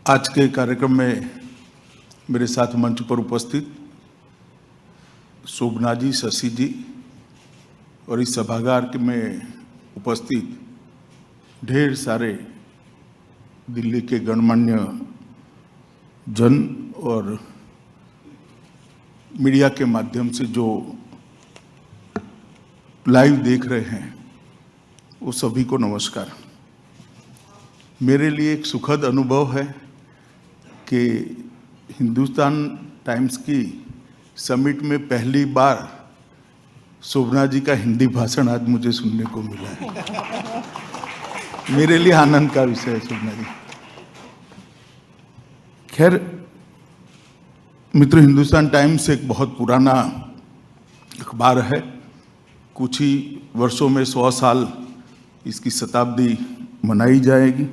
आज के कार्यक्रम में मेरे साथ मंच पर उपस्थित शोभना जी, शशि जी और इस सभागार में उपस्थित ढेर सारे दिल्ली के गणमान्य जन और मीडिया के माध्यम से जो लाइव देख रहे हैं वो सभी को नमस्कार। मेरे लिए एक सुखद अनुभव है कि हिंदुस्तान टाइम्स की समिट में पहली बार शोभना जी का हिंदी भाषण आज मुझे सुनने को मिला है। मेरे लिए आनंद का विषय है शोभना जी। खैर मित्र, हिंदुस्तान टाइम्स एक बहुत पुराना अखबार है। कुछ ही वर्षों में 100 साल इसकी शताब्दी मनाई जाएगी।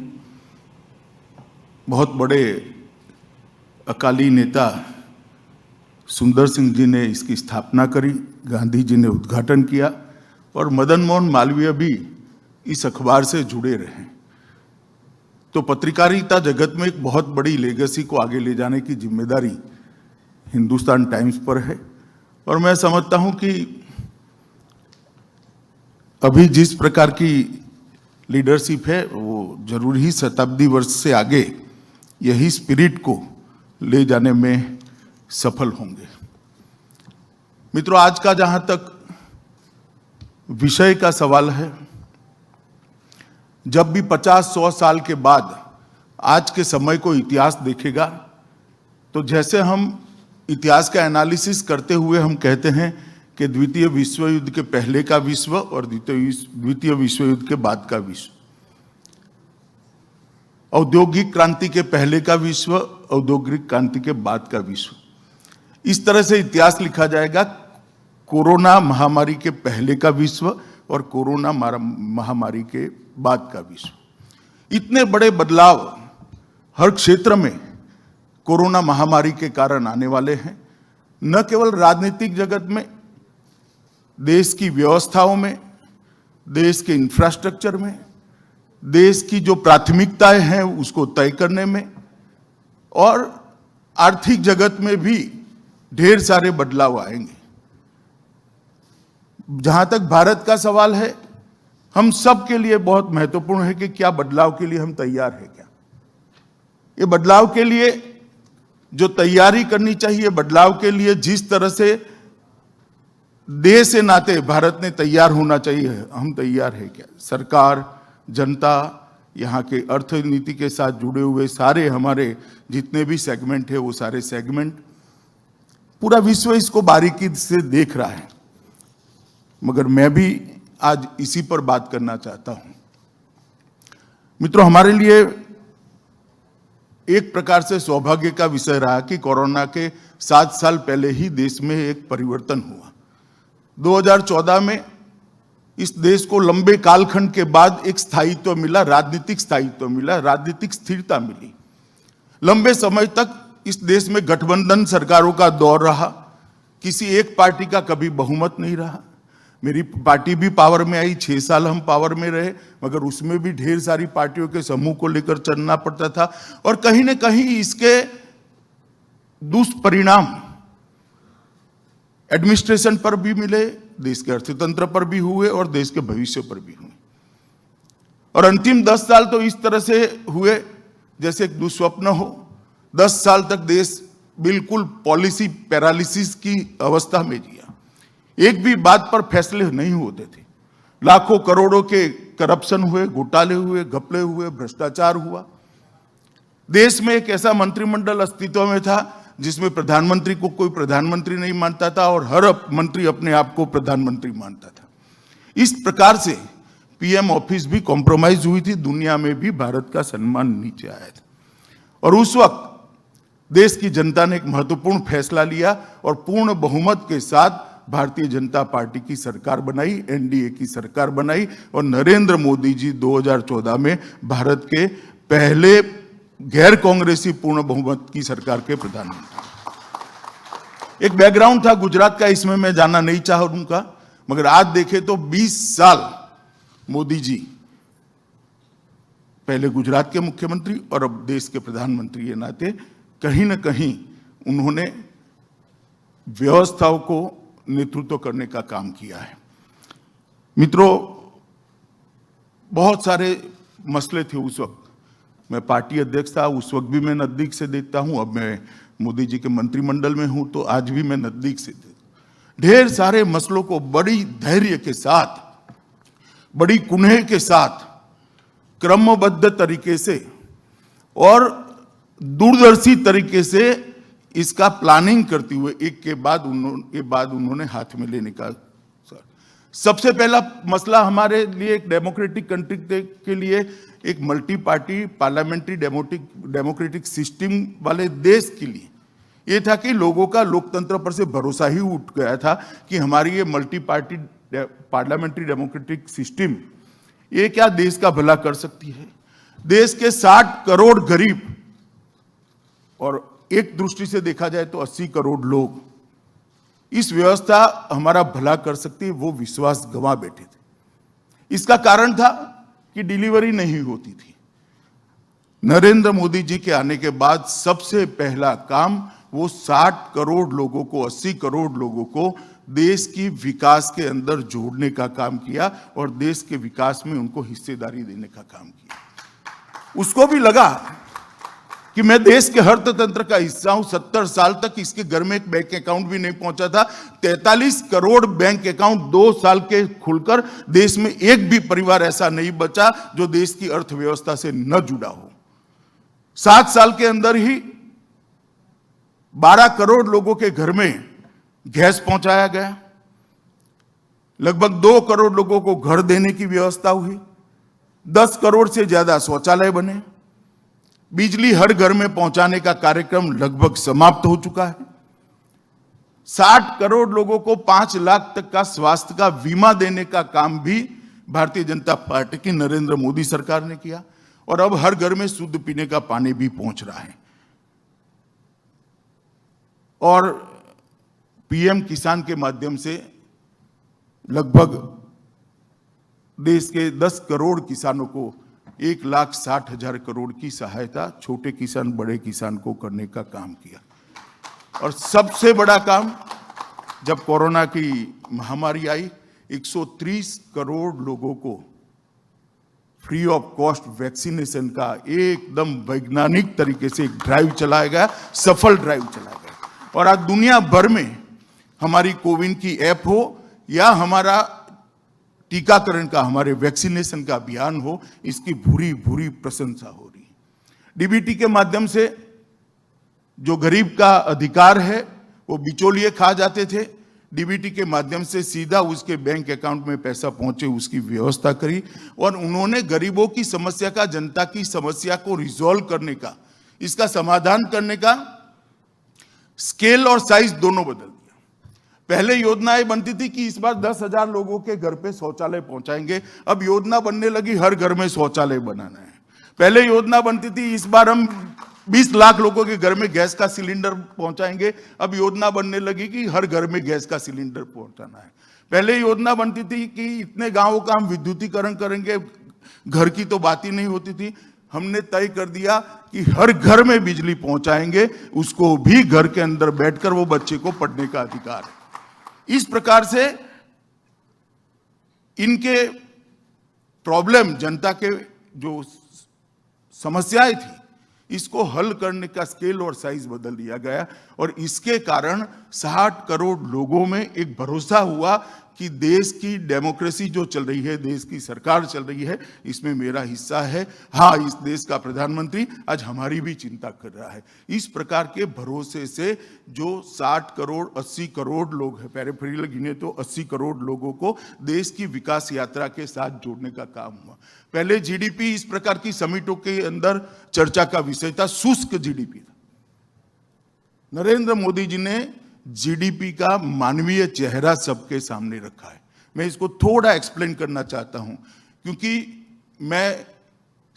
बहुत बड़े अकाली नेता सुंदर सिंह जी ने इसकी स्थापना करी, गांधी जी ने उद्घाटन किया और मदन मोहन मालवीय भी इस अखबार से जुड़े रहे। तो पत्रकारिता जगत में एक बहुत बड़ी लेगेसी को आगे ले जाने की जिम्मेदारी हिंदुस्तान टाइम्स पर है। और मैं समझता हूं कि अभी जिस प्रकार की लीडरशिप है वो जरूर ही शताब्दी वर्ष से आगे यही स्पिरिट को ले जाने में सफल होंगे। मित्रों, आज का जहां तक विषय का सवाल है, जब भी 50-100 साल के बाद आज के समय को इतिहास देखेगा तो जैसे हम इतिहास का एनालिसिस करते हुए हम कहते हैं कि द्वितीय विश्व युद्ध के पहले का विश्व और द्वितीय विश्व युद्ध के बाद का विश्व, औद्योगिक क्रांति के पहले का विश्व, औद्योगिक क्रांति के बाद का विश्व, इस तरह से इतिहास लिखा जाएगा। कोरोना महामारी के पहले का विश्व और कोरोना महामारी के बाद का विश्व। इतने बड़े बदलाव हर क्षेत्र में कोरोना महामारी के कारण आने वाले हैं। न केवल राजनीतिक जगत में, देश की व्यवस्थाओं में, देश के इंफ्रास्ट्रक्चर में, देश की जो प्राथमिकताएं हैं उसको तय करने में, और आर्थिक जगत में भी ढेर सारे बदलाव आएंगे। जहां तक भारत का सवाल है, हम सब के लिए बहुत महत्वपूर्ण है कि क्या बदलाव के लिए हम तैयार हैं। क्या ये बदलाव के लिए जो तैयारी करनी चाहिए, बदलाव के लिए जिस तरह से देश से नाते भारत ने तैयार होना चाहिए, हम तैयार है क्या? सरकार, जनता, यहाँ के अर्थनीति के साथ जुड़े हुए सारे हमारे जितने भी सेगमेंट है वो सारे सेगमेंट, पूरा विश्व इसको बारीकी से देख रहा है। मगर मैं भी आज इसी पर बात करना चाहता हूं। मित्रों, हमारे लिए एक प्रकार से सौभाग्य का विषय रहा कि कोरोना के 7 साल पहले ही देश में एक परिवर्तन हुआ। 2014 में इस देश को लंबे कालखंड के बाद एक स्थायित्व मिला, राजनीतिक स्थायित्व मिला, राजनीतिक स्थिरता मिली। लंबे समय तक इस देश में गठबंधन सरकारों का दौर रहा। किसी एक पार्टी का कभी बहुमत नहीं रहा। मेरी पार्टी भी पावर में आई, 6 साल हम पावर में रहे, मगर उसमें भी ढेर सारी पार्टियों के समूह को लेकर चलना पड़ता था। और कहीं ना कहीं इसके दुष्परिणाम एडमिनिस्ट्रेशन पर भी मिले, देश के अर्थतंत्र पर भी हुए और देश के भविष्य पर भी हुए। और अंतिम 10 साल तो इस तरह से हुए जैसे एक दुस्वप्न हो। 10 साल तक देश बिल्कुल पॉलिसी पैरालिसिस की अवस्था में जिया। एक भी बात पर फैसले नहीं होते थे। लाखों करोड़ों के करप्शन हुए, घोटाले हुए, घपले हुए, भ्रष्टाचार हुआ। देश में एक ऐसा मंत्रिमंडल अस्तित्व में था जिसमें प्रधानमंत्री को कोई प्रधानमंत्री नहीं मानता था और हर मंत्री अपने आप को प्रधानमंत्री मानता था। इस प्रकार से पीएम ऑफिस भी कॉम्प्रोमाइज हुई थी। दुनिया में भी भारत का सम्मान नीचे आया था। और उस वक्त देश की जनता ने एक महत्वपूर्ण फैसला लिया और पूर्ण बहुमत के साथ भारतीय जनता पार्टी की सरकार बनाई, एनडीए की सरकार बनाई। और नरेंद्र मोदी जी 2014 में भारत के पहले गैर कांग्रेसी पूर्ण बहुमत की सरकार के प्रधानमंत्री। एक बैकग्राउंड था गुजरात का, इसमें मैं जाना नहीं चाहूंगा, मगर आज देखें तो 20 साल मोदी जी पहले गुजरात के मुख्यमंत्री और अब देश के प्रधानमंत्री के नाते कहीं न कहीं उन्होंने व्यवस्थाओं को नेतृत्व करने का काम किया है। मित्रों, बहुत सारे मसले थे उस वक्त। मैं पार्टी अध्यक्ष था, उस वक्त भी मैं नजदीक से देखता हूं। अब मैं मोदी जी के मंत्रिमंडल में हूं तो आज भी मैं नजदीक से देखता। ढेर सारे मसलों को बड़ी धैर्य के साथ, बड़ी कुन्हे के साथ, क्रमबद्ध तरीके से और दूरदर्शी तरीके से इसका प्लानिंग करते हुए एक के बाद उन्होंने हाथ में लेने का। सबसे पहला मसला हमारे लिए, एक डेमोक्रेटिक कंट्री के लिए, एक multi party parliamentary democratic system वाले देश के लिए ये था कि लोगों का लोकतंत्र पर से भरोसा ही उठ गया था कि हमारी ये multi party parliamentary democratic system ये क्या देश का भला कर सकती है। देश के 60 करोड़ गरीब और एक दृष्टि से देखा जाए तो 80 करोड़ लोग, इस व्यवस्था हमारा भला कर सकती है, वो विश्वास गंवा बैठे थे। इसका कारण था कि डिलीवरी नहीं होती थी। नरेंद्र मोदी जी के आने के बाद सबसे पहला काम वो 60 करोड़ लोगों को, 80 करोड़ लोगों को देश की विकास के अंदर जोड़ने का काम किया और देश के विकास में उनको हिस्सेदारी देने का काम किया। उसको भी लगा कि मैं देश के अर्थतंत्र का हिस्सा हूं। 70 साल तक इसके घर में एक बैंक अकाउंट भी नहीं पहुंचा था। 43 करोड़ बैंक अकाउंट 2 साल के खुलकर देश में एक भी परिवार ऐसा नहीं बचा जो देश की अर्थव्यवस्था से न जुड़ा हो। 7 साल के अंदर ही 12 करोड़ लोगों के घर में गैस पहुंचाया गया। लगभग 2 करोड़ लोगों को घर देने की व्यवस्था हुई। 10 करोड़ से ज्यादा शौचालय बने। बिजली हर घर में पहुंचाने का कार्यक्रम लगभग समाप्त हो चुका है। 60 करोड़ लोगों को 5 लाख तक का स्वास्थ्य का बीमा देने का काम भी भारतीय जनता पार्टी की नरेंद्र मोदी सरकार ने किया और अब हर घर में शुद्ध पीने का पानी भी पहुंच रहा है। और पीएम किसान के माध्यम से लगभग देश के 10 करोड़ किसानों को 1,60,000 करोड़ की सहायता छोटे किसान बड़े किसान को करने का काम किया। और सबसे बड़ा काम, जब कोरोना की महामारी आई, 130 करोड़ लोगों को फ्री ऑफ कॉस्ट वैक्सीनेशन का एकदम वैज्ञानिक तरीके से एक ड्राइव चलाया गया, सफल ड्राइव चलाया गया। और आज दुनिया भर में हमारी कोविन की ऐप हो या हमारा टीकाकरण का, हमारे वैक्सीनेशन का अभियान हो, इसकी भूरी भूरी प्रशंसा हो रही है। डीबीटी के माध्यम से जो गरीब का अधिकार है वो बिचौलिए खा जाते थे, डीबीटी के माध्यम से सीधा उसके बैंक अकाउंट में पैसा पहुंचे, उसकी व्यवस्था करी। और उन्होंने गरीबों की समस्या का, जनता की समस्या को रिजॉल्व करने का, इसका समाधान करने का स्केल और साइज दोनों बदल दिया। पहले योजनाएं बनती थी कि इस बार 10,000 लोगों के घर पे शौचालय पहुंचाएंगे, अब योजना बनने लगी हर घर में शौचालय बनाना है। पहले योजना बनती थी इस बार हम 20 लाख लोगों के घर में गैस का सिलेंडर पहुंचाएंगे, अब योजना बनने लगी कि हर घर में गैस का सिलेंडर पहुंचाना है। पहले योजना बनती थी कि इतने गांवों का हम विद्युतीकरण करेंगे, घर की तो बात ही नहीं होती थी। हमने तय कर दिया कि हर घर में बिजली पहुंचाएंगे, उसको भी घर के अंदर बैठकर वो बच्चे को पढ़ने का अधिकार है। इस प्रकार से इनके प्रॉब्लम, जनता के जो समस्याएं थी, इसको हल करने का स्केल और साइज बदल दिया गया। और इसके कारण 60 करोड़ लोगों में एक भरोसा हुआ कि देश की डेमोक्रेसी जो चल रही है, देश की सरकार चल रही है, इसमें मेरा हिस्सा है। हाँ, इस देश का प्रधानमंत्री आज हमारी भी चिंता कर रहा है। इस प्रकार के भरोसे से जो 60 करोड़ 80 करोड़ लोग हैं, पेरिफेरल गिने तो 80 करोड़ लोगों को देश की विकास यात्रा के साथ जोड़ने का काम हुआ। पहले जीडीपी इस प्रकार की समिटों के अंदर चर्चा का विषय था, शुष्क जीडीपी था। नरेंद्र मोदी जी ने जीडीपी का मानवीय चेहरा सबके सामने रखा है। मैं इसको थोड़ा एक्सप्लेन करना चाहता हूं, क्योंकि मैं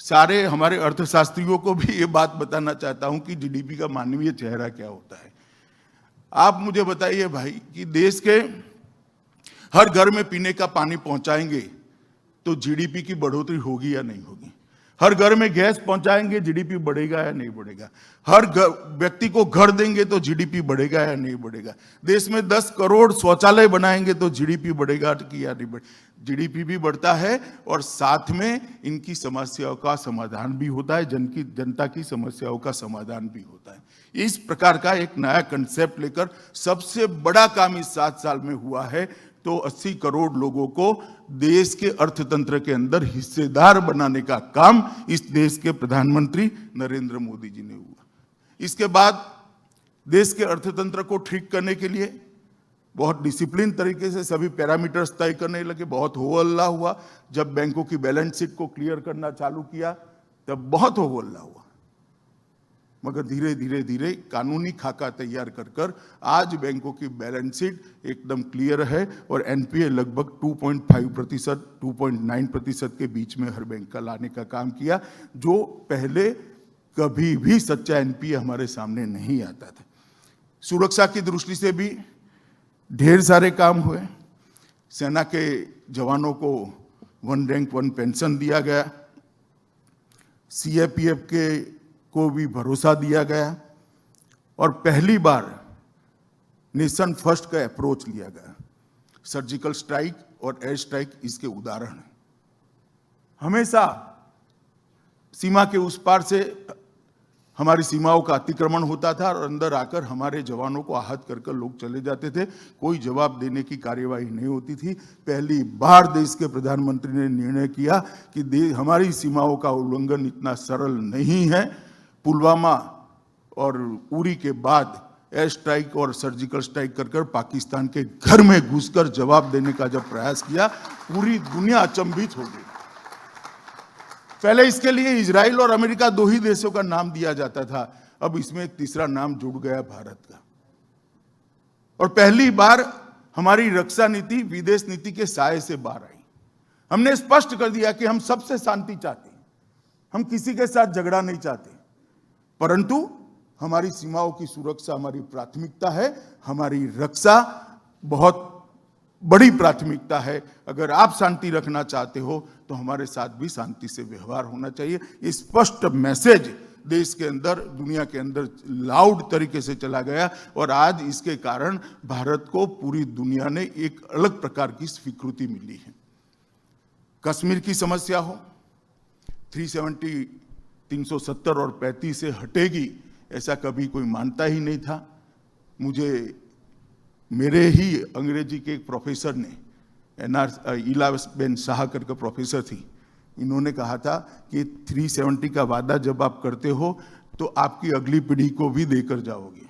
सारे हमारे अर्थशास्त्रियों को भी ये बात बताना चाहता हूं कि जीडीपी का मानवीय चेहरा क्या होता है। आप मुझे बताइए भाई कि देश के हर घर में पीने का पानी पहुंचाएंगे तो जीडीपी की बढ़ोतरी होगी या नहीं होगी? हर घर में गैस पहुंचाएंगे, जीडीपी बढ़ेगा या नहीं बढ़ेगा। हर व्यक्ति को घर देंगे तो जीडीपी बढ़ेगा या नहीं बढ़ेगा। देश में 10 करोड़ शौचालय बनाएंगे तो जीडीपी बढ़ेगा कि या नहीं बढ़ेगा। जीडीपी भी बढ़ता है और साथ में इनकी समस्याओं का समाधान भी होता है, जनता की समस्याओं का समाधान भी होता है। इस प्रकार का एक नया कंसेप्ट लेकर सबसे बड़ा काम इस 7 साल में हुआ है। तो 80 करोड़ लोगों को देश के अर्थतंत्र के अंदर हिस्सेदार बनाने का काम इस देश के प्रधानमंत्री नरेंद्र मोदी जी ने हुआ। इसके बाद देश के अर्थतंत्र को ठीक करने के लिए बहुत डिसिप्लिन तरीके से सभी पैरामीटर्स तय करने लगे। बहुत हो हल्ला हुआ जब बैंकों की बैलेंस शीट को क्लियर करना चालू किया, तब बहुत हो हल्ला हुआ, मगर धीरे धीरे धीरे कानूनी खाका तैयार कर आज बैंकों की बैलेंस शीट एकदम क्लियर है और एनपीए लगभग 2.5%, 2.9% के बीच में हर बैंक का लाने का काम किया, जो पहले कभी भी सच्चा एनपीए हमारे सामने नहीं आता था। सुरक्षा की दृष्टि से भी ढेर सारे काम हुए। सेना के जवानों को 1 रैंक 1 पेंशन दिया गया, सीएपीएफ के को भी भरोसा दिया गया और पहली बार नेशन फर्स्ट का अप्रोच लिया गया। सर्जिकल स्ट्राइक और एयर स्ट्राइक इसके उदाहरण हैं। हमेशा सीमा के उस पार से हमारी सीमाओं का अतिक्रमण होता था और अंदर आकर हमारे जवानों को आहत कर लोग चले जाते थे, कोई जवाब देने की कार्यवाही नहीं होती थी। पहली बार देश के प्रधानमंत्री ने निर्णय किया कि हमारी सीमाओं का उल्लंघन इतना सरल नहीं है। पुलवामा और उरी के बाद एयर स्ट्राइक और सर्जिकल स्ट्राइक कर पाकिस्तान के घर में घुसकर जवाब देने का जब प्रयास किया, पूरी दुनिया अचंभित हो गई। पहले इसके लिए इजराइल और अमेरिका 2 ही देशों का नाम दिया जाता था, अब इसमें एक तीसरा नाम जुड़ गया भारत का। और पहली बार हमारी रक्षा नीति विदेश नीति के साये से बाहर आई। हमने स्पष्ट कर दिया कि हम सबसे शांति चाहते हैं, हम किसी के साथ झगड़ा नहीं चाहते, परंतु हमारी सीमाओं की सुरक्षा हमारी प्राथमिकता है, हमारी रक्षा बहुत बड़ी प्राथमिकता है। अगर आप शांति रखना चाहते हो तो हमारे साथ भी शांति से व्यवहार होना चाहिए। ये स्पष्ट मैसेज देश के अंदर, दुनिया के अंदर लाउड तरीके से चला गया और आज इसके कारण भारत को पूरी दुनिया ने एक अलग प्रकार की स्वीकृति मिली है। कश्मीर की समस्या हो, 370, 370 और 35 से हटेगी ऐसा कभी कोई मानता ही नहीं था। मुझे मेरे ही अंग्रेजी के एक प्रोफेसर ने, इलाबेन शाह करके प्रोफेसर थी, इन्होंने कहा था कि 370 का वादा जब आप करते हो तो आपकी अगली पीढ़ी को भी देकर जाओगे।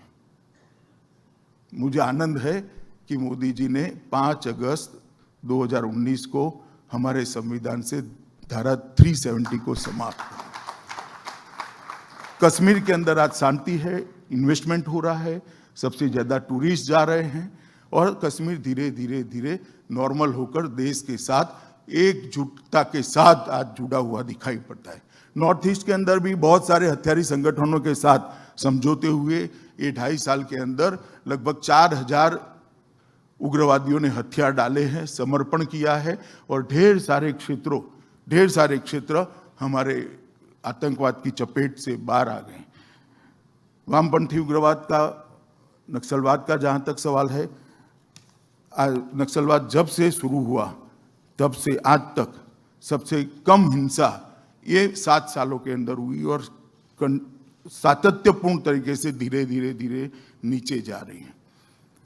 मुझे आनंद है कि मोदी जी ने 5 अगस्त 2019 को हमारे संविधान से धारा 370 को समाप्त किया। कश्मीर के अंदर आज शांति है, इन्वेस्टमेंट हो रहा है, सबसे ज्यादा टूरिस्ट जा रहे हैं और कश्मीर धीरे धीरे धीरे नॉर्मल होकर देश के साथ एकजुटता के साथ आज जुड़ा हुआ दिखाई पड़ता है। नॉर्थ ईस्ट के अंदर भी बहुत सारे हथियारी संगठनों के साथ समझौते हुए ये 2.5 साल के अंदर लगभग 4000 उग्रवादियों ने हथियार डाले हैं, समर्पण किया है और ढेर सारे क्षेत्र हमारे आतंकवाद की चपेट से बाहर आ गए। वामपंथी उग्रवाद का, नक्सलवाद का जहां तक सवाल है, नक्सलवाद जब से शुरू हुआ तब से आज तक सबसे कम हिंसा ये 7 सालों के अंदर हुई और सातत्यपूर्ण तरीके से धीरे धीरे नीचे जा रही है।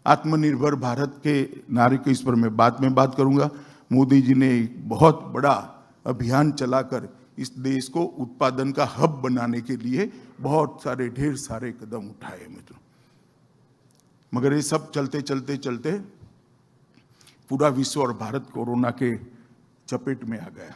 आत्मनिर्भर भारत के नारे के इस पर मैं बाद में बात करूंगा। मोदी जी ने एक बहुत बड़ा अभियान चलाकर इस देश को उत्पादन का हब बनाने के लिए बहुत सारे ढेर सारे कदम उठाए मित्रों, मगर ये सब चलते चलते चलते पूरा विश्व और भारत कोरोना के चपेट में आ गया।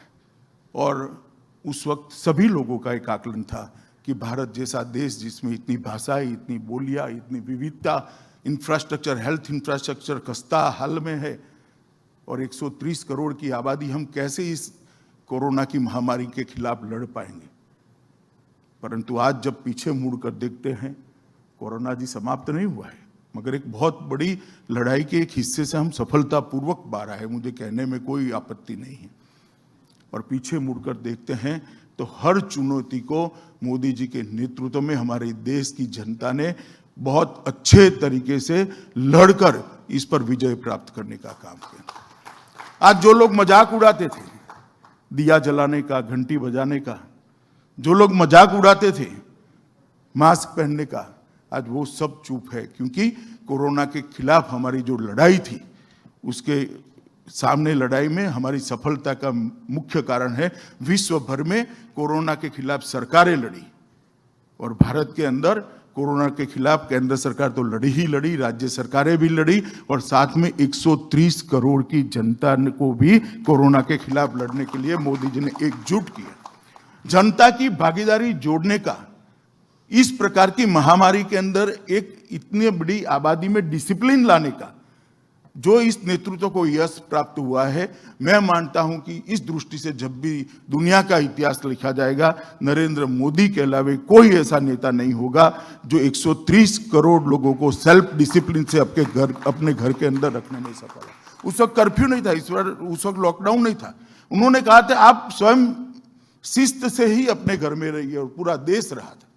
और उस वक्त सभी लोगों का एक आकलन था कि भारत जैसा देश जिसमें इतनी भाषाएं, इतनी बोलियां, इतनी विविधता, इंफ्रास्ट्रक्चर, हेल्थ इंफ्रास्ट्रक्चर खस्ता हाल में है और 130 करोड़ की आबादी, हम कैसे इस कोरोना की महामारी के खिलाफ लड़ पाएंगे। परंतु आज जब पीछे मुड़कर देखते हैं, कोरोना जी समाप्त नहीं हुआ है, मगर एक बहुत बड़ी लड़ाई के एक हिस्से से हम सफलतापूर्वक बाहर आए, मुझे कहने में कोई आपत्ति नहीं है। और पीछे मुड़कर देखते हैं तो हर चुनौती को मोदी जी के नेतृत्व में हमारे देश की जनता ने बहुत अच्छे तरीके से लड़कर इस पर विजय प्राप्त करने का काम किया। आज जो लोग मजाक उड़ाते थे दिया जलाने का, घंटी बजाने का, जो लोग मजाक उड़ाते थे मास्क पहनने का, आज वो सब चुप है, क्योंकि कोरोना के खिलाफ हमारी जो लड़ाई थी उसके सामने लड़ाई में हमारी सफलता का मुख्य कारण है विश्व भर में कोरोना के खिलाफ सरकारें लड़ी और भारत के अंदर कोरोना के खिलाफ केंद्र सरकार तो लड़ी ही लड़ी, राज्य सरकारें भी लड़ी और साथ में 130 करोड़ की जनता को भी कोरोना के खिलाफ लड़ने के लिए मोदी जी ने एकजुट किया। जनता की भागीदारी जोड़ने का, इस प्रकार की महामारी के अंदर एक इतनी बड़ी आबादी में डिसिप्लिन लाने का जो इस नेतृत्व को यश प्राप्त हुआ है, मैं मानता हूं कि इस दृष्टि से जब भी दुनिया का इतिहास लिखा जाएगा, नरेंद्र मोदी के अलावा कोई ऐसा नेता नहीं होगा जो 130 करोड़ लोगों को सेल्फ डिसिप्लिन से अपने घर के अंदर रखने में सफल है। उस वक्त कर्फ्यू नहीं था, उस वक्त लॉकडाउन नहीं था। उन्होंने कहा था आप स्वयं शिस्त से ही अपने घर में रहिए और पूरा देश रहा था।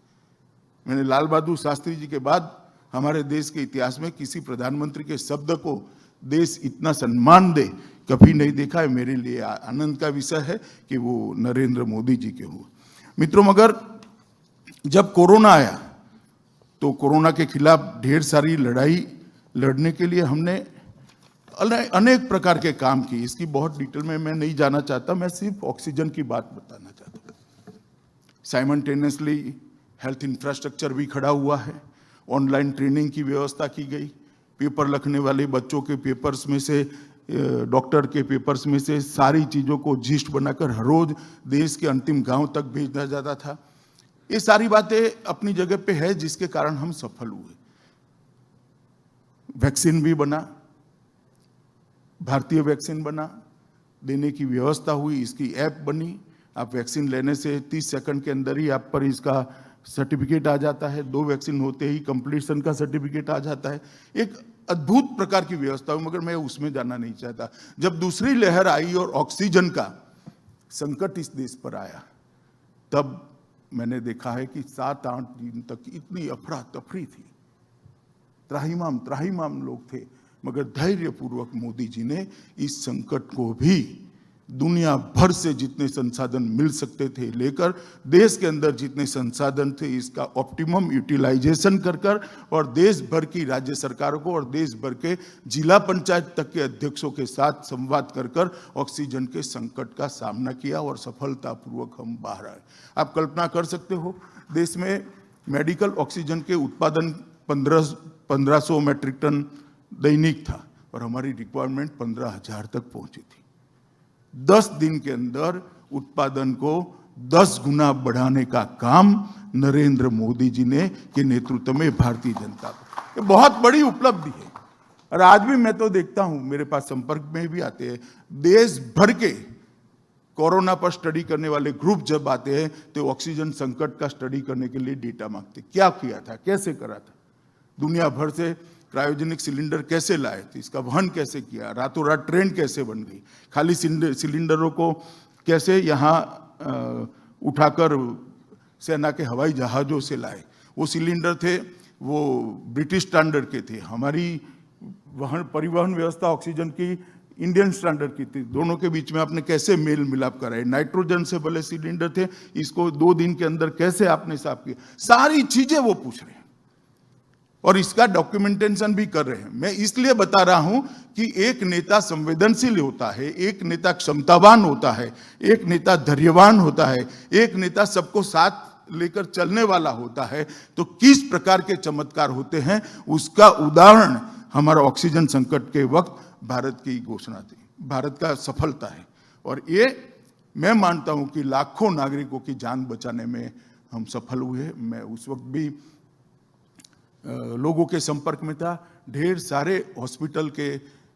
मैंने लाल बहादुर शास्त्री जी के बाद हमारे देश के इतिहास में किसी प्रधानमंत्री के शब्द को देश इतना सम्मान दे कभी नहीं देखा है। मेरे लिए आनंद का विषय है कि वो नरेंद्र मोदी जी के हुए। मित्रों, मगर जब कोरोना आया तो कोरोना के खिलाफ ढेर सारी लड़ाई लड़ने के लिए हमने अनेक प्रकार के काम किए। इसकी बहुत डिटेल में मैं नहीं जाना चाहता, मैं सिर्फ ऑक्सीजन की बात बताना चाहता हूँ। साइमल्टेनियसली हेल्थ इंफ्रास्ट्रक्चर भी खड़ा हुआ है, ऑनलाइन ट्रेनिंग की व्यवस्था की गई, पेपर लिखने वाले बच्चों के पेपर्स में से, डॉक्टर के पेपर्स में से सारी चीज़ों को जिस्ट बनाकर हर रोज देश के अंतिम गांव तक भेजा जाता था। ये सारी बातें अपनी जगह पे है जिसके कारण हम सफल हुए। वैक्सीन भी बना, भारतीय वैक्सीन बना, देने की व्यवस्था हुई, इसकी ऐप बनी। आप वैक्सीन लेने से 30 सेकंड के अंदर ही आप पर इसका सर्टिफिकेट आ जाता है। 2 वैक्सीन होते ही कंप्लीशन का सर्टिफिकेट आ जाता है। एक अद्भुत प्रकार की व्यवस्था हुई, मगर मैं उसमें जाना नहीं चाहता। जब दूसरी लहर आई और ऑक्सीजन का संकट इस देश पर आया, तब मैंने देखा है कि 7-8 दिन तक इतनी अफरा तफरी थी, त्राहिमाम लोग थे, मगर धैर्यपूर्वक मोदी जी ने इस संकट को भी दुनिया भर से जितने संसाधन मिल सकते थे लेकर, देश के अंदर जितने संसाधन थे इसका ऑप्टिमम यूटिलाइजेशन कर और देश भर की राज्य सरकारों को और देश भर के जिला पंचायत तक के अध्यक्षों के साथ संवाद कर ऑक्सीजन के संकट का सामना किया और सफलतापूर्वक हम बाहर आए। आप कल्पना कर सकते हो, देश में मेडिकल ऑक्सीजन के उत्पादन 1500 मैट्रिक टन दैनिक था और हमारी रिक्वायरमेंट 15,000 तक पहुंची थी। 10 दिन के अंदर उत्पादन को 10 गुना बढ़ाने का काम नरेंद्र मोदी जी ने के नेतृत्व में भारतीय जनता को, ये बहुत बड़ी उपलब्धि है। और आज भी मैं तो देखता हूं, मेरे पास संपर्क में भी आते हैं, देश भर के कोरोना पर स्टडी करने वाले ग्रुप जब आते हैं तो ऑक्सीजन संकट का स्टडी करने के लिए डेटा मांगते, क्या किया था, कैसे करा था, दुनिया भर से क्रायोजेनिक सिलेंडर कैसे लाए थे, इसका वहन कैसे किया, रातों रात ट्रेन कैसे बन गई, खाली सिलेंडरों को कैसे यहाँ उठाकर सेना के हवाई जहाज़ों से लाए। वो सिलेंडर थे वो ब्रिटिश स्टैंडर्ड के थे, हमारी परिवहन व्यवस्था ऑक्सीजन की इंडियन स्टैंडर्ड की थी। दोनों के बीच में आपने कैसे मेल मिलाप कराए, नाइट्रोजन से भले सिलेंडर थे, इसको 2 दिन के अंदर कैसे आपने साफ किया, सारी चीजें वो पूछ रहे हैं और इसका डॉक्यूमेंटेशन भी कर रहे हैं। मैं इसलिए बता रहा हूं कि एक नेता संवेदनशील होता है, एक नेता क्षमतावान होता है, एक नेता धैर्यवान होता है, एक नेता सबको साथ लेकर चलने वाला होता है, तो किस प्रकार के चमत्कार होते हैं उसका उदाहरण हमारा ऑक्सीजन संकट के वक्त भारत की घोषणा थी, भारत का सफलता है। और ये मैं मानता हूं कि लाखों नागरिकों की जान बचाने में हम सफल हुए। मैं उस वक्त भी लोगों के संपर्क में था, ढेर सारे हॉस्पिटल के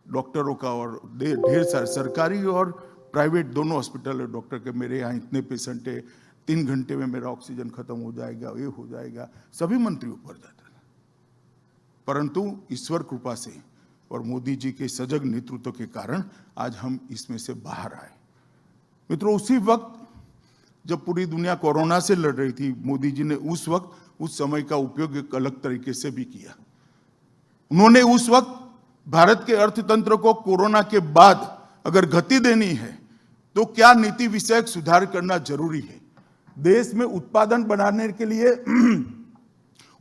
डॉक्टरों का और ढेर सारे सरकारी और प्राइवेट दोनों हॉस्पिटल और डॉक्टर के, मेरे यहाँ इतने पेशेंट है, 3 घंटे में मेरा ऑक्सीजन खत्म हो जाएगा, ये हो जाएगा, सभी मंत्री ऊपर जाते हैं। परंतु ईश्वर कृपा से और मोदी जी के सजग नेतृत्व के कारण आज हम इसमें से बाहर आए। मित्रों, उसी वक्त जब पूरी दुनिया कोरोना से लड़ रही थी, मोदी जी ने उस वक्त उस समय का उपयोग एक अलग तरीके से भी किया। उन्होंने उस वक्त भारत के अर्थतंत्र को कोरोना के बाद अगर गति देनी है तो क्या नीति विषयक सुधार करना जरूरी है। देश में उत्पादन बढ़ाने के लिए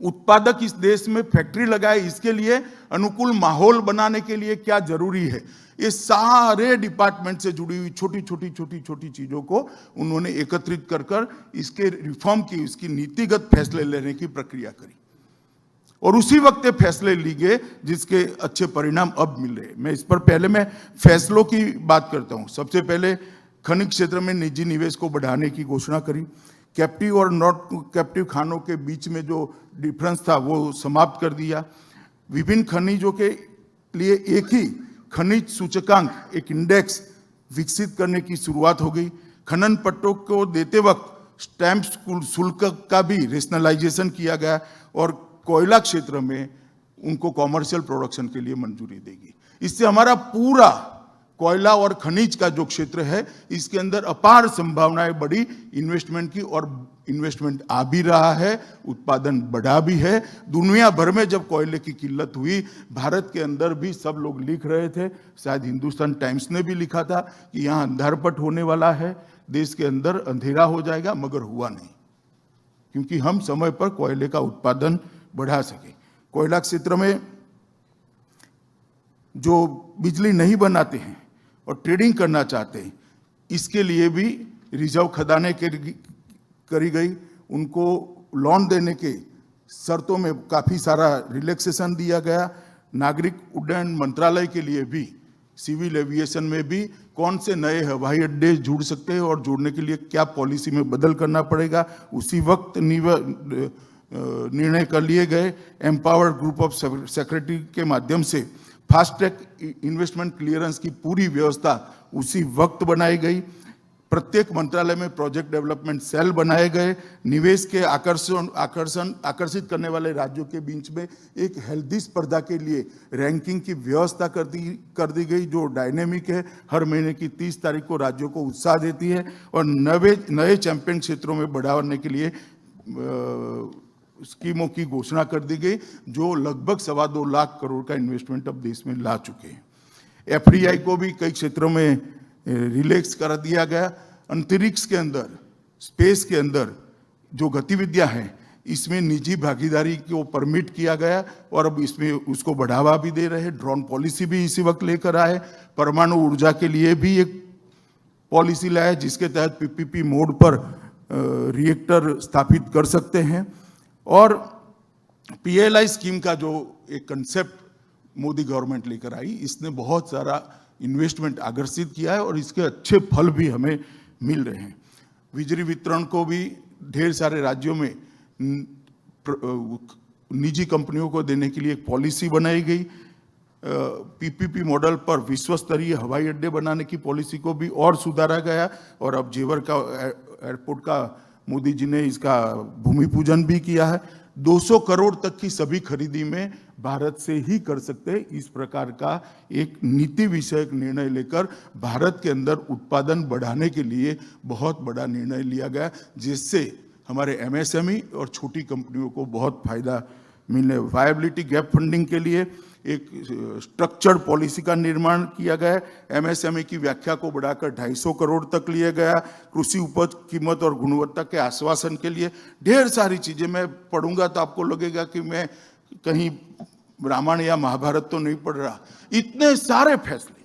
उत्पादक इस देश में फैक्ट्री लगाए, इसके लिए अनुकूल माहौल बनाने के लिए क्या जरूरी है। ये सारे डिपार्टमेंट से जुड़ी हुई छोटी छोटी चीजों को उन्होंने एकत्रित कर इसके रिफॉर्म की, इसकी नीतिगत फैसले लेने की प्रक्रिया करी और उसी वक्त ये फैसले लिए गए जिसके अच्छे परिणाम अब मिल रहे हैं। मैं इस पर पहले मैं फैसलों की बात करता हूं। सबसे पहले खनिज क्षेत्र में निजी निवेश को बढ़ाने की घोषणा करी। कैप्टिव और नॉट कैप्टिव खानों के बीच में जो डिफरेंस था वो समाप्त कर दिया। विभिन्न खनिजों के लिए एक ही खनिज सूचकांक, एक इंडेक्स विकसित करने की शुरुआत हो गई। खनन पट्टों को देते वक्त स्टैंप शुल्क का भी रेशनलाइजेशन किया गया और कोयला क्षेत्र में उनको कॉमर्शियल प्रोडक्शन के लिए मंजूरी देगी। इससे हमारा पूरा कोयला और खनिज का जो क्षेत्र है इसके अंदर अपार संभावनाएं बढ़ी इन्वेस्टमेंट की, और इन्वेस्टमेंट आ भी रहा है, उत्पादन बढ़ा भी है। दुनिया भर में जब कोयले की किल्लत हुई, भारत के अंदर भी सब लोग लिख रहे थे, शायद हिंदुस्तान टाइम्स ने भी लिखा था कि यहाँ अंधारपट होने वाला है, देश के अंदर अंधेरा हो जाएगा, मगर हुआ नहीं, क्योंकि हम समय पर कोयले का उत्पादन बढ़ा सके। कोयला क्षेत्र में जो बिजली नहीं बनाते हैं और ट्रेडिंग करना चाहते हैं, इसके लिए भी रिजर्व खदानें करी गई। उनको लोन देने के शर्तों में काफ़ी सारा रिलैक्सेशन दिया गया। नागरिक उड्डयन मंत्रालय के लिए भी, सिविल एविएशन में भी कौन से नए हवाई अड्डे जुड़ सकते हैं और जुड़ने के लिए क्या पॉलिसी में बदल करना पड़ेगा, उसी वक्त निर्णय कर लिए गए। एम्पावर्ड ग्रुप ऑफ सेक्रेटरी के माध्यम से फास्ट ट्रैक इन्वेस्टमेंट क्लियरेंस की पूरी व्यवस्था उसी वक्त बनाई गई। प्रत्येक मंत्रालय में प्रोजेक्ट डेवलपमेंट सेल बनाए गए। निवेश के आकर्षित करने वाले राज्यों के बीच में एक हेल्दी स्पर्धा के लिए रैंकिंग की व्यवस्था कर दी गई, जो डायनेमिक है, हर महीने की 30 तारीख को राज्यों को उत्साह देती है। और नए चैंपियन क्षेत्रों में बढ़ाने के लिए स्कीमों की घोषणा कर दी गई, जो लगभग 2.25 लाख करोड़ का इन्वेस्टमेंट अब देश में ला चुके हैं। एफडीआई को भी कई क्षेत्रों में रिलैक्स कर दिया गया। अंतरिक्ष के अंदर, स्पेस के अंदर जो गतिविधियां हैं, इसमें निजी भागीदारी को परमिट किया गया और अब इसमें उसको बढ़ावा भी दे रहे हैं। ड्रोन पॉलिसी भी इसी वक्त लेकर आए। परमाणु ऊर्जा के लिए भी एक पॉलिसी लाए जिसके तहत पीपीपी मोड पर रिएक्टर स्थापित कर सकते हैं। और पीएलआई स्कीम का जो एक कंसेप्ट मोदी गवर्नमेंट लेकर आई, इसने बहुत सारा इन्वेस्टमेंट आकर्षित किया है और इसके अच्छे फल भी हमें मिल रहे हैं। बिजली वितरण को भी ढेर सारे राज्यों में निजी कंपनियों को देने के लिए एक पॉलिसी बनाई गई। पीपीपी मॉडल पर विश्व स्तरीय हवाई अड्डे बनाने की पॉलिसी को भी और सुधारा गया और अब जेवर का एयरपोर्ट का मोदी जी ने इसका भूमि पूजन भी किया है। 200 करोड़ तक की सभी खरीदी में भारत से ही कर सकते हैं। इस प्रकार का एक नीति विषयक निर्णय लेकर भारत के अंदर उत्पादन बढ़ाने के लिए बहुत बड़ा निर्णय लिया गया, जिससे हमारे एमएसएमई और छोटी कंपनियों को बहुत फायदा मिलने। वायबिलिटी गैप फंडिंग के लिए एक स्ट्रक्चर्ड पॉलिसी का निर्माण किया गया। एमएसएमई की व्याख्या को बढ़ाकर 250 करोड़ तक लिया गया। कृषि उपज कीमत और गुणवत्ता के आश्वासन के लिए ढेर सारी चीजें, मैं पढ़ूंगा तो आपको लगेगा कि मैं कहीं रामायण या महाभारत तो नहीं पढ़ रहा। इतने सारे फैसले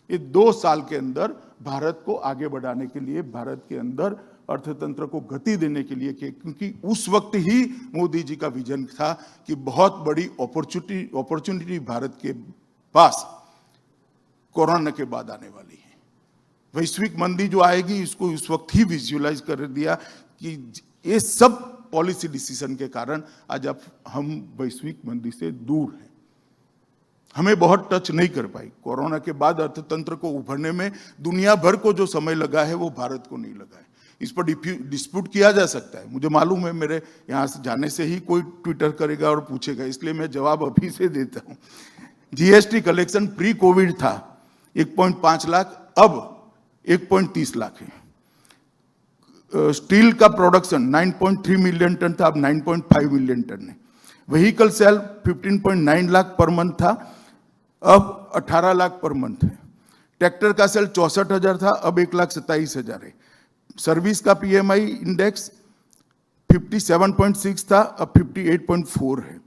ये 2 साल के अंदर भारत को आगे बढ़ाने के लिए, भारत के अंदर अर्थतंत्र को गति देने के लिए, क्योंकि उस वक्त ही मोदी जी का विजन था कि बहुत बड़ी अपॉर्चुनिटी भारत के पास कोरोना के बाद आने वाली है। वैश्विक मंदी जो आएगी, इसको उस वक्त ही विजुअलाइज कर दिया कि ये सब पॉलिसी डिसीजन के कारण आज अब हम वैश्विक मंदी से दूर हैं। हमें बहुत टच नहीं कर पाई। कोरोना के बाद अर्थतंत्र को उभरने में दुनिया भर को जो समय लगा है वो भारत को नहीं लगा है। इस पर डिस्प्यूट किया जा सकता है। मुझे मालूम है मेरे यहाँ से जाने से ही कोई ट्विटर करेगा और पूछेगा, इसलिए मैं जवाब अभी से देता हूँ। जीएसटी कलेक्शन प्री कोविड था 1.5 लाख, अब 1.30 लाख है। स्टील का प्रोडक्शन 9.3 मिलियन टन था, अब 9.5 मिलियन टन है। व्हीकल सेल 15.9 लाख पर मंथ था, अब 18 लाख पर मंथ है। ट्रैक्टर का सेल 64,000 था, अब 1,27,000 है। सर्विस का पीएमआई इंडेक्स 57.6 था, अब 58.4 है।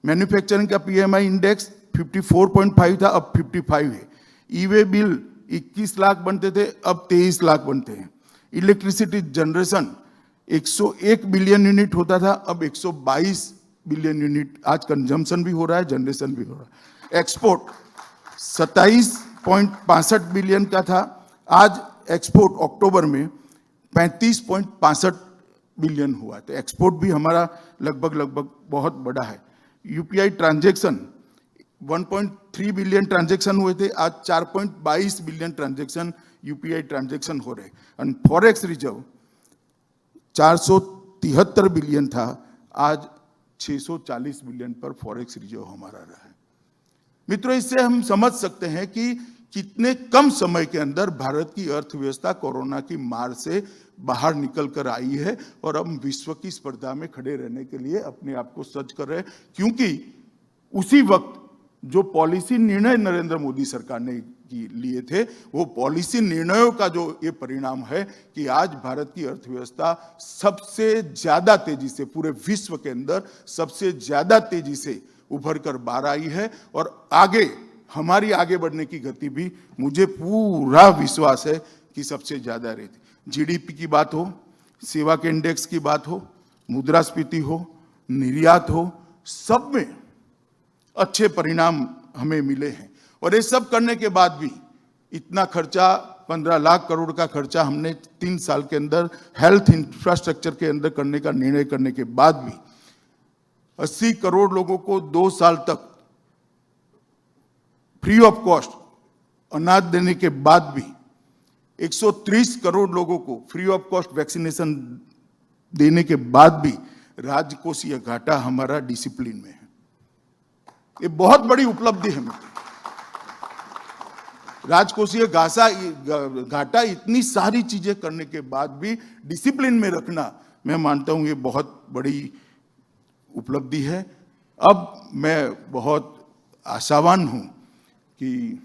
मैन्युफैक्चरिंग का पीएमआई इंडेक्स 54.5 था, अब 55 है। ई वे बिल 21 लाख बनते थे, अब 23 लाख बनते हैं। इलेक्ट्रिसिटी जनरेशन 101 बिलियन यूनिट होता था, अब 122 बिलियन यूनिट। आज कंजम्पशन भी हो रहा है, जनरेशन भी हो रहा है। एक्सपोर्ट 27.65 बिलियन का था, आज एक्सपोर्ट अक्टूबर में 35.65 बिलियन हुआ। तो एक्सपोर्ट भी हमारा लगभग बहुत बड़ा है। यूपीआई ट्रांजैक्शन 1.3 बिलियन ट्रांजैक्शन हुए थे, आज 4.22 बिलियन ट्रांजैक्शन यूपीआई ट्रांजैक्शन हो रहे। और फॉरेक्स रिजर्व 473 बिलियन था, आज 640 बिलियन पर फॉरेक्स रिजर्व हमारा रहा है। मित्रों, इससे हम समझ सकते हैं कि कितने कम समय के अंदर भारत की अर्थव्यवस्था कोरोना की मार से बाहर निकल कर आई है और हम विश्व की स्पर्धा में खड़े रहने के लिए अपने आप को सज्ज कर रहे हैं। क्योंकि उसी वक्त जो पॉलिसी निर्णय नरेंद्र मोदी सरकार ने लिए थे, वो पॉलिसी निर्णयों का जो ये परिणाम है कि आज भारत की अर्थव्यवस्था सबसे ज्यादा तेजी से, पूरे विश्व के अंदर सबसे ज्यादा तेजी से उभर कर बाहर आई है। और आगे हमारी आगे बढ़ने की गति भी मुझे पूरा विश्वास है कि सबसे ज्यादा रहती। जीडीपी की बात हो, सेवा के इंडेक्स की बात हो, मुद्रास्फीति हो, निर्यात हो, सब में अच्छे परिणाम हमें मिले हैं। और ये सब करने के बाद भी इतना खर्चा, 15 लाख करोड़ का खर्चा हमने 3 साल के अंदर हेल्थ इंफ्रास्ट्रक्चर के अंदर करने का निर्णय करने के बाद भी 80 करोड़ लोगों को 2 साल तक फ्री ऑफ कॉस्ट अनाज देने के बाद भी 130 करोड़ लोगों को फ्री ऑफ कॉस्ट वैक्सीनेशन देने के बाद भी राजकोषीय घाटा हमारा डिसिप्लिन में है। ये बहुत बड़ी उपलब्धि है मित्र। राजकोषीय घाटा इतनी सारी चीजें करने के बाद भी डिसिप्लिन में रखना, मैं मानता हूं ये बहुत बड़ी उपलब्धि है। अब मैं बहुत आशावान हूं कि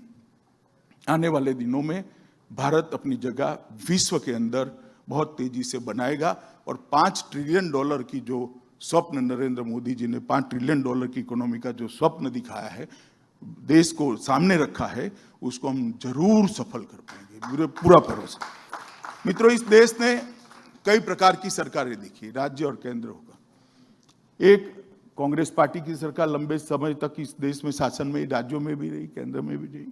आने वाले दिनों में भारत अपनी जगह विश्व के अंदर बहुत तेजी से बनाएगा और $5 ट्रिलियन की जो स्वप्न नरेंद्र मोदी जी ने $5 ट्रिलियन की इकोनॉमी का जो स्वप्न दिखाया है, देश को सामने रखा है, उसको हम जरूर सफल कर पाएंगे, पूरा भरोसा। मित्रों, इस देश ने कई प्रकार की सरकारें देखी, राज्य और केंद्र होगा। एक कांग्रेस पार्टी की सरकार लंबे समय तक इस देश में शासन में, राज्यों में भी रही, केंद्र में भी रही।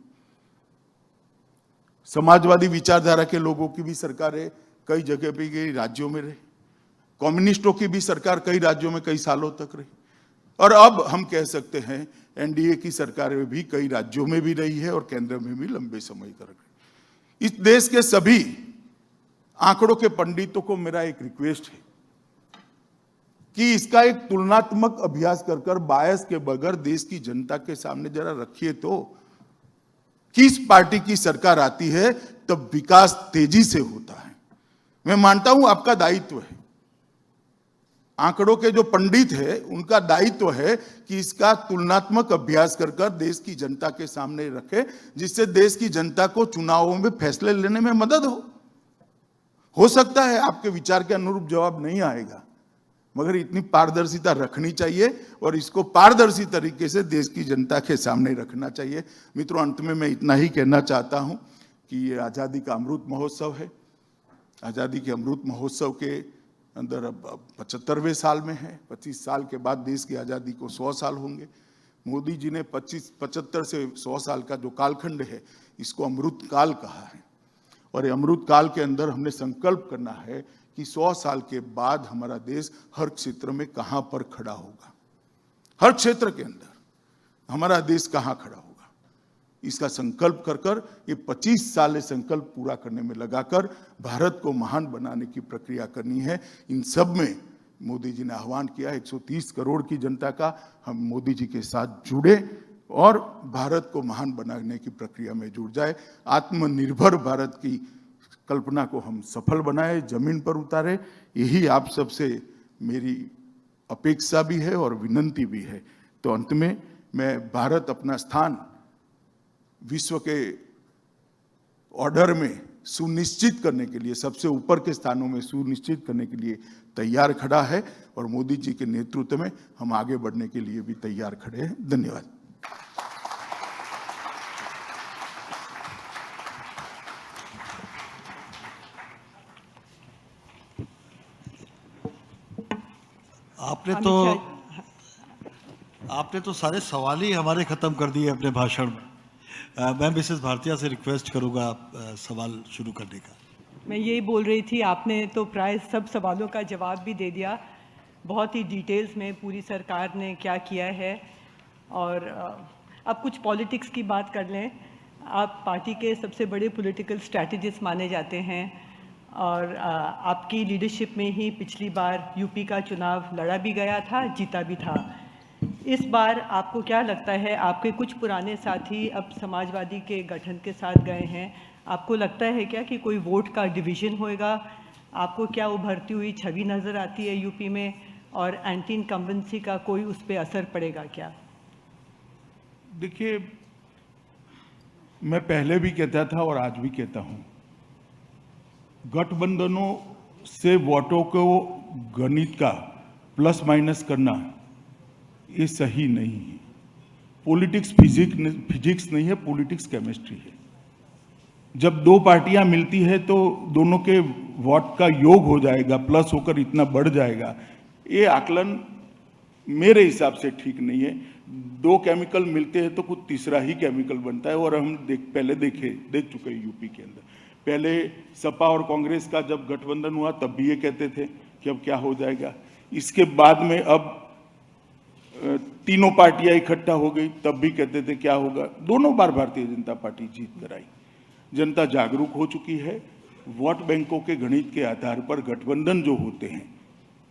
समाजवादी विचारधारा के लोगों की भी सरकारें कई जगह पे गई, राज्यों में रही। कम्युनिस्टों की भी सरकार कई राज्यों में कई सालों तक रही। और अब हम कह सकते हैं एनडीए की सरकारें भी कई राज्यों में भी रही है और केंद्र में भी लंबे समय तक रही। इस देश के सभी आंकड़ों के पंडितों को मेरा एक रिक्वेस्ट है कि इसका एक तुलनात्मक अभ्यास कर बायस के बगैर देश की जनता के सामने जरा रखिए तो किस पार्टी की सरकार आती है तब विकास तेजी से होता है। मैं मानता हूं आपका दायित्व है, आंकड़ों के जो पंडित है उनका दायित्व है कि इसका तुलनात्मक अभ्यास कर देश की जनता के सामने रखे, जिससे देश की जनता को चुनावों में फैसले लेने में मदद हो सकता है आपके विचार के अनुरूप जवाब नहीं आएगा, मगर इतनी पारदर्शिता रखनी चाहिए और इसको पारदर्शी तरीके से देश की जनता के सामने रखना चाहिए। मित्रों, अंत में मैं इतना ही कहना चाहता हूं कि ये आज़ादी का अमृत महोत्सव है। आज़ादी के अमृत महोत्सव के अंदर अब 75वें साल में है। 25 साल के बाद देश की आज़ादी को 100 साल होंगे। मोदी जी ने 75 से 100 साल का जो कालखंड है, इसको अमृत काल कहा है। और ये अमृत काल के अंदर हमने संकल्प करना है कि 100 साल के बाद हमारा देश हर क्षेत्र में कहां पर खड़ा होगा, हर क्षेत्र के अंदर हमारा देश कहां खड़ा होगा, इसका संकल्प कर ये 25 साल संकल्प पूरा करने में लगाकर भारत को महान बनाने की प्रक्रिया करनी है। इन सब में मोदी जी ने आह्वान किया 130 करोड़ की जनता का हम मोदी जी के साथ जुड़े और भारत को महान बनाने की प्रक्रिया में जुड़ जाए। आत्मनिर्भर भारत की कल्पना को हम सफल बनाए, जमीन पर उतारे। यही आप सबसे मेरी अपेक्षा भी है और विनंती भी है। तो अंत में मैं भारत अपना स्थान विश्व के ऑर्डर में सुनिश्चित करने के लिए, सबसे ऊपर के स्थानों में सुनिश्चित करने के लिए तैयार खड़ा है और मोदी जी के नेतृत्व में हम आगे बढ़ने के लिए भी तैयार खड़े हैं। धन्यवाद। आपने तो सारे सवाल ही हमारे खत्म कर दिए अपने भाषण में। मैं मिसेस भारतीया से रिक्वेस्ट करूंगा सवाल शुरू करने का। मैं यही बोल रही थी, आपने तो प्राय सब सवालों का जवाब भी दे दिया, बहुत ही डिटेल्स में पूरी सरकार ने क्या किया है। और अब कुछ पॉलिटिक्स की बात कर लें। आप पार्टी के सबसे बड़े पॉलिटिकल स्ट्रैटेजिस्ट माने जाते हैं और आपकी लीडरशिप में ही पिछली बार यूपी का चुनाव लड़ा भी गया था, जीता भी था। इस बार आपको क्या लगता है, आपके कुछ पुराने साथी अब समाजवादी के गठन के साथ गए हैं, आपको लगता है क्या कि कोई वोट का डिवीज़न होएगा? आपको क्या उभरती हुई छवि नज़र आती है यूपी में, और एंटी इनकम्बेंसी का कोई उस पर असर पड़ेगा क्या? देखिए, मैं पहले भी कहता था और आज भी कहता हूं, गठबंधनों से वोटों को गणित का प्लस माइनस करना ये सही नहीं है। पॉलिटिक्स फिजिक्स नहीं है, पॉलिटिक्स केमिस्ट्री है। जब दो पार्टियां मिलती है तो दोनों के वोट का योग हो जाएगा, प्लस होकर इतना बढ़ जाएगा, ये आकलन मेरे हिसाब से ठीक नहीं है। दो केमिकल मिलते हैं तो कुछ तीसरा ही केमिकल बनता है, और हम पहले देख चुके हैं यूपी के अंदर। पहले सपा और कांग्रेस का जब गठबंधन हुआ तब भी ये कहते थे कि अब क्या हो जाएगा। इसके बाद में अब तीनों पार्टियां इकट्ठा हो गई, तब भी कहते थे क्या होगा। दोनों बार भारतीय जनता पार्टी जीत कर आई। जनता जागरूक हो चुकी है। वोट बैंकों के गणित के आधार पर गठबंधन जो होते हैं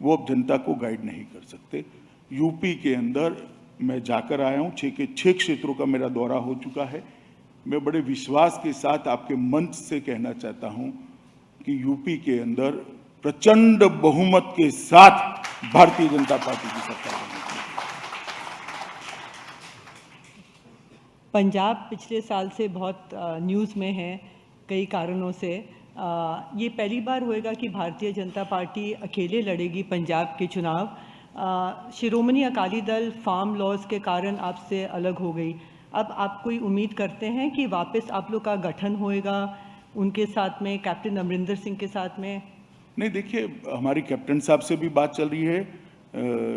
वो अब जनता को गाइड नहीं कर सकते। यूपी के अंदर मैं जाकर आया हूं, 6 के 6 क्षेत्रों का मेरा दौरा हो चुका है। मैं बड़े विश्वास के साथ आपके मंच से कहना चाहता हूं कि यूपी के अंदर प्रचंड बहुमत के साथ भारतीय जनता पार्टी की सरकार बनेगी। पंजाब पिछले साल से बहुत न्यूज़ में है कई कारणों से। ये पहली बार होएगा कि भारतीय जनता पार्टी अकेले लड़ेगी पंजाब के चुनाव। शिरोमणि अकाली दल फार्म लॉज के कारण आपसे अलग हो गई। अब आप कोई उम्मीद करते हैं कि वापस आप लोग का गठन होएगा उनके साथ में, कैप्टन अमरिंदर सिंह के साथ में? नहीं, देखिए, हमारी कैप्टन साहब से भी बात चल रही है,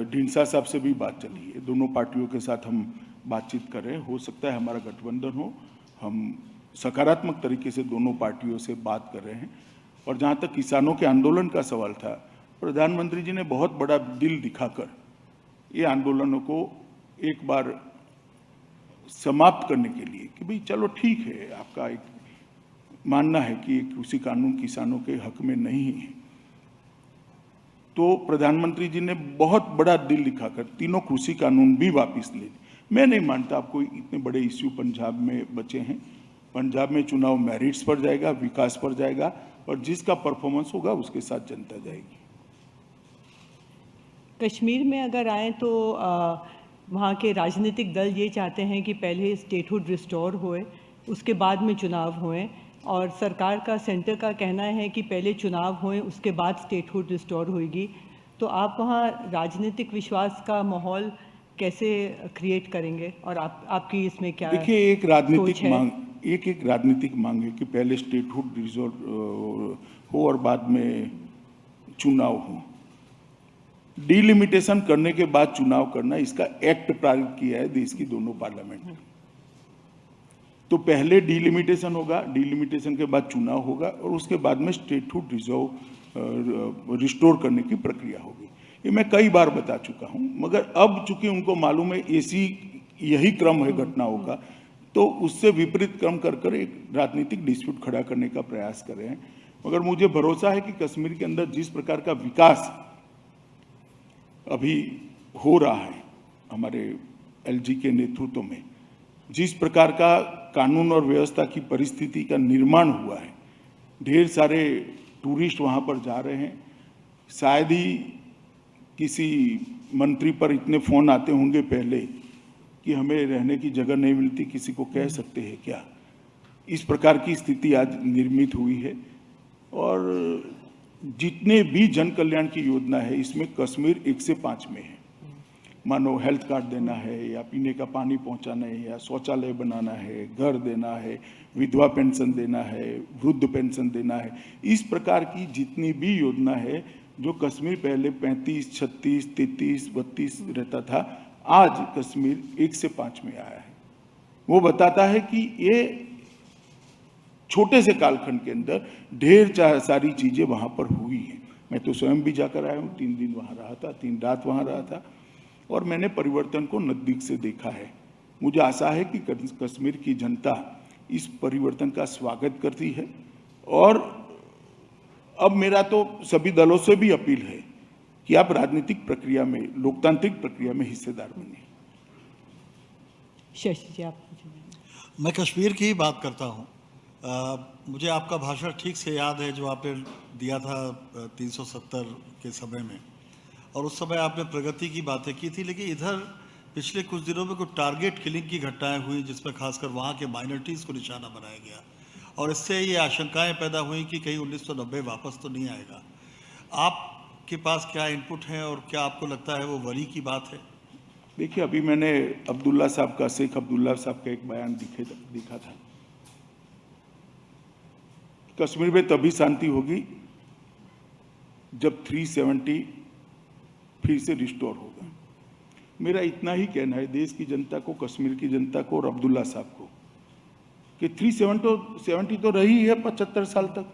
ढींडसा साहब से भी बात चल रही है। दोनों पार्टियों के साथ हम बातचीत कर रहे हैं। हो सकता है हमारा गठबंधन हो। हम सकारात्मक तरीके से दोनों पार्टियों से बात कर रहे हैं। और जहाँ तक किसानों के आंदोलन का सवाल था, प्रधानमंत्री जी ने बहुत बड़ा दिल दिखाकर ये आंदोलनों को एक बार समाप्त करने के लिए कि भाई चलो ठीक है, आपका एक मानना है कि कृषि कानून किसानों के हक में नहीं है, तो प्रधानमंत्री जी ने बहुत बड़ा दिल दिखाकर तीनों कृषि कानून भी वापस ले। मैं नहीं मानता आप कोई इतने बड़े इश्यू पंजाब में बचे हैं। पंजाब में चुनाव मेरिट्स पर जाएगा, विकास पर जाएगा, और जिसका परफॉर्मेंस होगा उसके साथ जनता जाएगी। कश्मीर में अगर आए तो वहाँ के राजनीतिक दल ये चाहते हैं कि पहले स्टेटहुड रिस्टोर होए, उसके बाद में चुनाव होएं, और सरकार का, सेंटर का कहना है कि पहले चुनाव होएं उसके बाद स्टेटहुड रिस्टोर होएगी। तो आप वहाँ राजनीतिक विश्वास का माहौल कैसे क्रिएट करेंगे, और आपकी इसमें क्या? देखिए, एक राजनीतिक मांग है कि पहले स्टेटहुड रिजोर्व हो और बाद में चुनाव हो। डिलिमिटेशन करने के बाद चुनाव करना, इसका एक्ट पारित किया है देश की दोनों पार्लियामेंट ने। तो पहले डिलिमिटेशन होगा, डिलिमिटेशन के बाद चुनाव होगा, और उसके बाद में स्टेटहुड रिजर्व रिस्टोर करने की प्रक्रिया होगी। ये मैं कई बार बता चुका हूं, मगर अब चूंकि उनको मालूम है यही क्रम है घटनाओं का, तो उससे विपरीत क्रम कर एक राजनीतिक डिस्प्यूट खड़ा करने का प्रयास कर रहे हैं। मगर मुझे भरोसा है कि कश्मीर के अंदर जिस प्रकार का विकास अभी हो रहा है हमारे एलजी के नेतृत्व में, जिस प्रकार का कानून और व्यवस्था की परिस्थिति का निर्माण हुआ है, ढेर सारे टूरिस्ट वहाँ पर जा रहे हैं। शायद ही किसी मंत्री पर इतने फ़ोन आते होंगे पहले कि हमें रहने की जगह नहीं मिलती, किसी को कह सकते हैं क्या। इस प्रकार की स्थिति आज निर्मित हुई है। और जितने भी जन कल्याण की योजना है इसमें कश्मीर 1 से 5 में है। मानो हेल्थ कार्ड देना है, या पीने का पानी पहुंचाना है, या शौचालय बनाना है, घर देना है, विधवा पेंशन देना है, वृद्ध पेंशन देना है। इस प्रकार की जितनी भी योजना है, जो कश्मीर पहले 35, 36, 33, 32 रहता था, आज कश्मीर 1 से 5 में आया है। वो बताता है कि ये छोटे से कालखंड के अंदर ढेर सारी चीजें वहां पर हुई हैं। मैं तो स्वयं भी जाकर आया हूँ, 3 दिन वहां रहा था, 3 रात वहां रहा था, और मैंने परिवर्तन को नजदीक से देखा है। मुझे आशा है कि कश्मीर की जनता इस परिवर्तन का स्वागत करती है। और अब मेरा तो सभी दलों से भी अपील है कि आप राजनीतिक प्रक्रिया में, लोकतांत्रिक प्रक्रिया में हिस्सेदार बनिए। शशि जी, आप मैं कश्मीर की ही बात करता हूँ। मुझे आपका भाषण ठीक से याद है जो आपने दिया था 370 के समय में, और उस समय आपने प्रगति की बातें की थी। लेकिन इधर पिछले कुछ दिनों में कुछ टारगेट किलिंग की घटनाएं हुई, जिसमें खासकर वहाँ के माइनॉरिटीज़ को निशाना बनाया गया, और इससे ये आशंकाएं पैदा हुई कि कहीं 1990 वापस तो नहीं आएगा। आपके पास क्या इनपुट है और क्या आपको लगता है वो वरी की बात है? देखिए, अभी मैंने अब्दुल्ला साहब का, शेख अब्दुल्ला साहब का एक बयान दिखा था। कश्मीर में तभी शांति होगी जब 370 फिर से रिस्टोर होगा। मेरा इतना ही कहना है देश की जनता को, कश्मीर की जनता को और अब्दुल्ला साहब को कि 370 तो रही है 75 साल तक।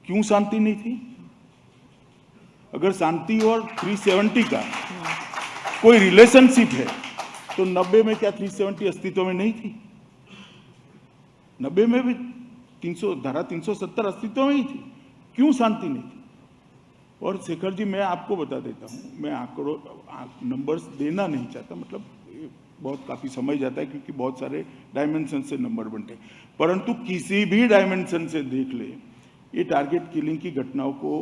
क्यों शांति नहीं थी? अगर शांति और 370 का कोई रिलेशनशिप है तो 90 में क्या 370 अस्तित्व में नहीं थी? 90 में भी धारा 370 अस्तित्व में ही थी। क्यों शांति नहीं थी? और शेखर जी, मैं आपको बता देता हूँ, मैं आंकड़ों नंबर्स देना नहीं चाहता, मतलब बहुत काफ़ी समय जाता है क्योंकि बहुत सारे डायमेंशन से नंबर बनते हैं, परंतु किसी भी डायमेंशन से देख ले, ये टारगेट किलिंग की घटनाओं को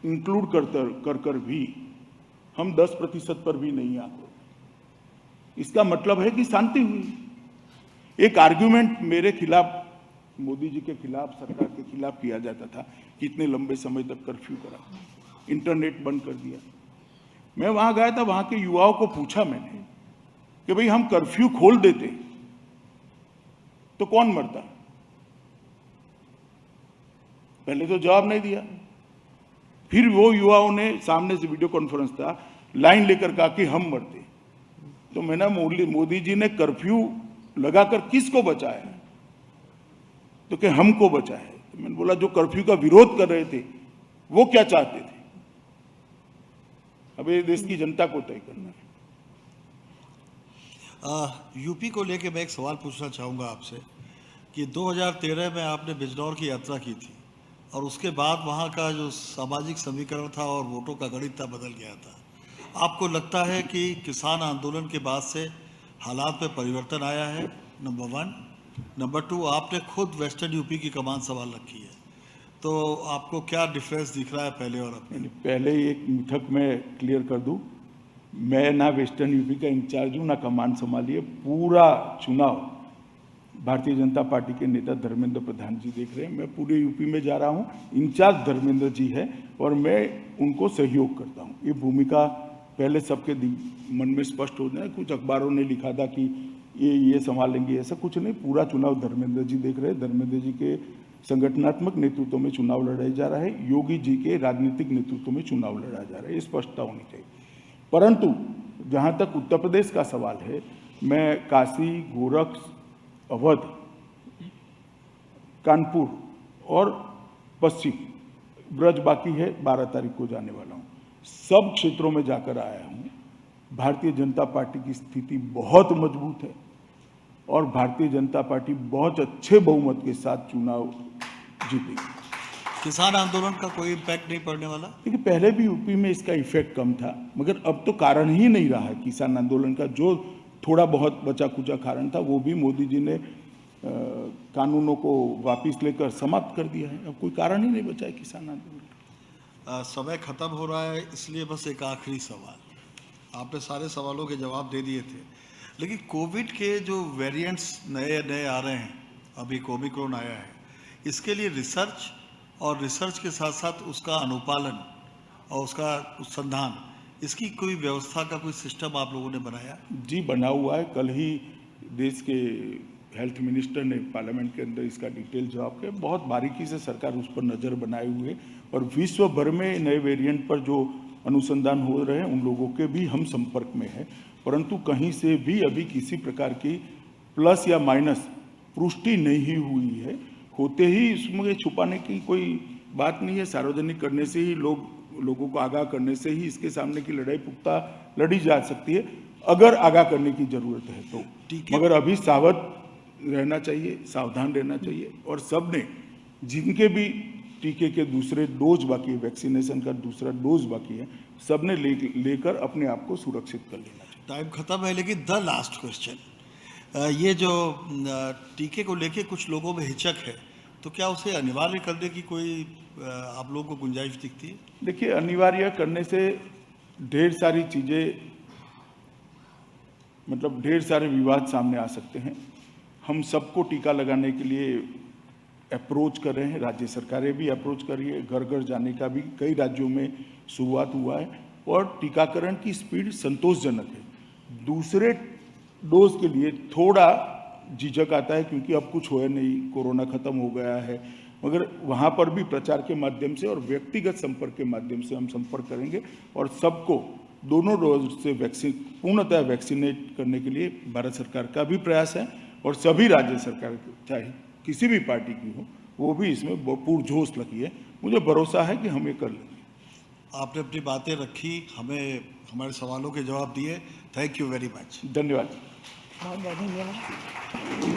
इंक्लूड कर भी हम 10% पर भी नहीं आते। इसका मतलब है कि शांति हुई। एक आर्ग्यूमेंट मेरे खिलाफ, मोदी जी के खिलाफ, सरकार के खिलाफ किया जाता था कि इतने लंबे समय तक कर्फ्यू करा, इंटरनेट बंद कर दिया। मैं वहां गया था, वहां के युवाओं को पूछा मैंने कि भाई हम कर्फ्यू खोल देते तो कौन मरता? पहले तो जवाब नहीं दिया। फिर वो युवाओं ने सामने से वीडियो कॉन्फ्रेंस था, लाइन लेकर कहा कि हम मरते। तो मैंने मोदी जी ने कर्फ्यू लगाकर किसको बचाया? तो कि हमको बचाया है। तो मैंने बोला जो कर्फ्यू का विरोध कर रहे थे वो क्या चाहते थे? अब ये देश की जनता को तय करना है। यूपी को लेके मैं एक सवाल पूछना चाहूँगा आपसे कि 2013 में आपने बिजनौर की यात्रा की थी, और उसके बाद वहाँ का जो सामाजिक समीकरण था और वोटों का गणित था बदल गया था। आपको लगता है कि किसान आंदोलन के बाद से हालात में परिवर्तन आया है? नंबर 1। नंबर 2, आपने खुद वेस्टर्न यूपी की कमान संभाल रखी है, तो आपको क्या डिफरेंस दिख रहा है पहले और अब? पहले एक मिथक में क्लियर कर दूं, मैं ना वेस्टर्न यूपी का इंचार्ज हूँ ना कमान संभाली है। पूरा चुनाव भारतीय जनता पार्टी के नेता धर्मेंद्र प्रधान जी देख रहे हैं। मैं पूरे यूपी में जा रहा हूँ, इंचार्ज धर्मेंद्र जी है और मैं उनको सहयोग करता हूँ। ये भूमिका पहले सबके मन में स्पष्ट हो जाए। कुछ अखबारों ने लिखा था कि ये संभालेंगे, ऐसा कुछ नहीं। पूरा चुनाव धर्मेंद्र जी देख रहे हैं। धर्मेंद्र जी के संगठनात्मक नेतृत्व में चुनाव लड़ाया जा रहा है, योगी जी के राजनीतिक नेतृत्व में चुनाव लड़ाया जा रहा है, ये स्पष्टता होनी चाहिए। परंतु जहाँ तक उत्तर प्रदेश का सवाल है, मैं काशी, गोरख, अवध, कानपुर और पश्चिम, ब्रज बाकी है, 12 तारीख को जाने वाला हूँ। सब क्षेत्रों में जाकर आया हूँ। भारतीय जनता पार्टी की स्थिति बहुत मजबूत है और भारतीय जनता पार्टी बहुत अच्छे बहुमत के साथ चुनाव जीतेगी। किसान आंदोलन का कोई इम्पैक्ट नहीं पड़ने वाला? देखिए, पहले भी यूपी में इसका इफेक्ट कम था, मगर अब तो कारण ही नहीं रहा है किसान आंदोलन का। जो थोड़ा बहुत बचा कुचा कारण था वो भी मोदी जी ने कानूनों को वापस लेकर समाप्त कर दिया है। अब कोई कारण ही नहीं बचा है किसान आंदोलन। समय खत्म हो रहा है, इसलिए बस एक आखिरी सवाल। आपने सारे सवालों के जवाब दे दिए थे, लेकिन कोविड के जो वेरिएंट्स नए नए आ रहे हैं, अभी ओमिक्रॉन आया है, इसके लिए रिसर्च और रिसर्च के साथ साथ उसका अनुपालन और उसका अनुसंधान, इसकी कोई व्यवस्था का कोई सिस्टम आप लोगों ने बनाया? जी, बना हुआ है। कल ही देश के हेल्थ मिनिस्टर ने पार्लियामेंट के अंदर इसका डिटेल जवाब किया। बहुत बारीकी से सरकार उस पर नज़र बनाए हुए, और विश्व भर में नए वेरिएंट पर जो अनुसंधान हो रहे हैं उन लोगों के भी हम संपर्क में हैं, परंतु कहीं से भी अभी किसी प्रकार की प्लस या माइनस पुष्टि नहीं हुई है। होते ही इसमें छुपाने की कोई बात नहीं है। सार्वजनिक करने से ही लोगों को आगाह करने से ही इसके सामने की लड़ाई पुख्ता लड़ी जा सकती है, अगर आगाह करने की जरूरत है तो। मगर अभी सावध रहना चाहिए, सावधान रहना चाहिए, और सब ने, जिनके भी टीके के दूसरे डोज बाकी है, वैक्सीनेशन का दूसरा डोज बाकी है, सब ने लेकर अपने आप को सुरक्षित कर लेना चाहिए। टाइम खत्म है, लेकिन द लास्ट क्वेश्चन, ये जो टीके को लेके कुछ लोगों में हिचक है, तो क्या उसे अनिवार्य करने की कोई आप लोगों को गुंजाइश दिखती है? देखिए, अनिवार्य करने से ढेर सारी चीज़ें, मतलब ढेर सारे विवाद सामने आ सकते हैं। हम सबको टीका लगाने के लिए अप्रोच कर रहे हैं, राज्य सरकारें भी अप्रोच कर रही है, घर घर जाने का भी कई राज्यों में शुरुआत हुआ है, और टीकाकरण की स्पीड संतोषजनक है। दूसरे डोज के लिए थोड़ा झिझक आता है, क्योंकि अब कुछ हुआ नहीं, कोरोना खत्म हो गया है, मगर वहाँ पर भी प्रचार के माध्यम से और व्यक्तिगत संपर्क के माध्यम से हम संपर्क करेंगे, और सबको दोनों डोज से पूर्णतः वैक्सीनेट करने के लिए भारत सरकार का भी प्रयास है, और सभी राज्य सरकार, चाहे किसी भी पार्टी की हो, वो भी इसमें पुरजोश लगी है। मुझे भरोसा है कि हम ये कर लेंगे। आपने अपनी बातें रखी, हमें हमारे सवालों के जवाब दिए। Thank you very much. धन्यवाद। बहुत बहुत धन्यवाद।